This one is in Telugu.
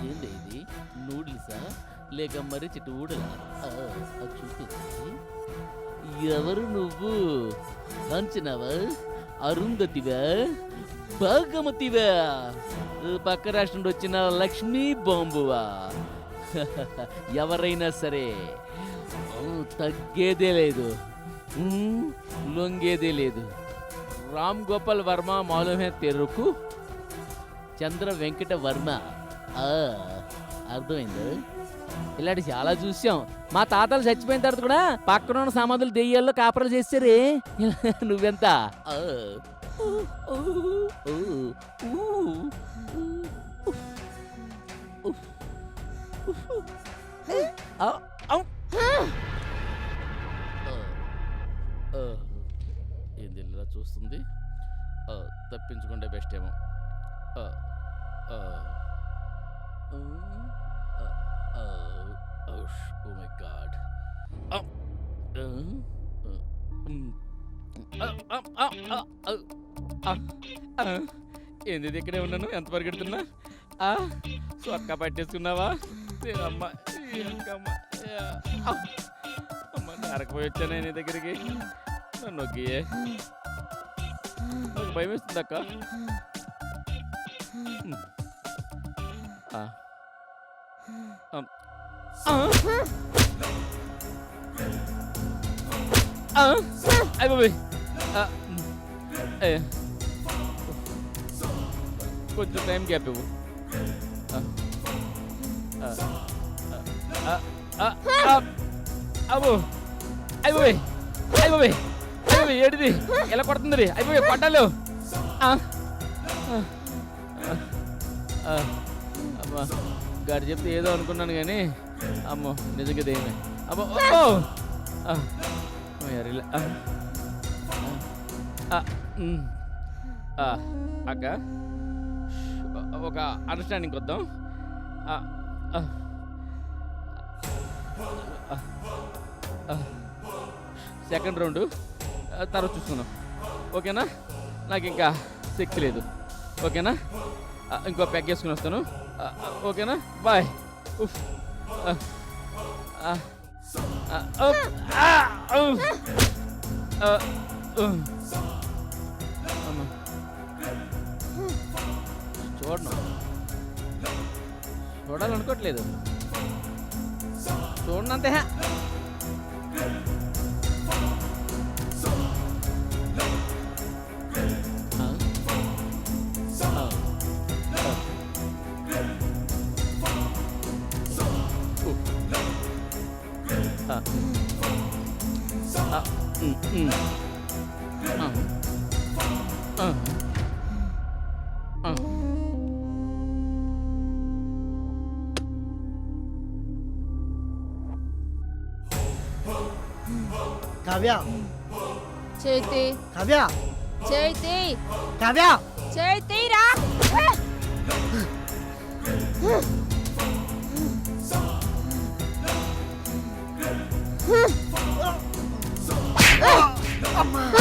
ఏంటి ఇది నూడిల్సా లేక మరి చెట్టు ఊడలా చూపించి ఎవరు నువ్వు అంచనావా అరుంధతివా భాగమతివా పక్క రాష్ట్రం నుండి వచ్చిన లక్ష్మీ బాంబువా ఎవరైనా సరే తగ్గేదే లేదు లొంగేదే లేదు రామ్ గోపాల్ వర్మ మాలూమే తెరుకు చంద్ర వెంకట వర్మ అర్థమైంది ఇలాంటి చాలా చూసాం మా తాతలు చచ్చిపోయిన తర్వాత కూడా పక్కన ఉన్న సమాధులు దెయ్యాల్లో కాపరాలు చేస్తారే నువ్వెంత ఏంది ఇలా చూస్తుంది తప్పించుకుంటే బెస్ట్ ఏమో Oh my God. ఏంది ఇక్కడే ఉన్నాను ఎంత పరిగెడుతున్నా సొక్క పట్టేసుకున్నావా అమ్మ అమ్మ నరకపోయి వచ్చాను నీ దగ్గరికి నన్ను నొక్కియే నాకు భయం వేస్తుంది అక్క అయిపోయి కొంచెం టైం గ్యాప్ ఇవ్వు అబ్బో అయిపోయి అయిపోయి అయిపోయి ఏడిది ఎలా కొడుతుంది అయిపోయి కొట్టాలు అమ్మా గారు చెప్తే ఏదో అనుకున్నాను కానీ అమ్మో నిజంగా దేమే అమ్మో అక్క ఒక అండర్స్టాండింగ్ వద్దాం సెకండ్ రౌండ్ తర్వాత చూసుకుందాం ఓకేనా నాకు ఇంకా శక్తి లేదు ఓకేనా ఇంకో ప్యాక్ చేసుకుని వస్తాను ఓకేనా బాయ్ చూడను చూడాలనుకోవట్లేదు చూడనంతే కావ్య చైతి కావ్య చైతి కావ్య చైతి రా అమ్మా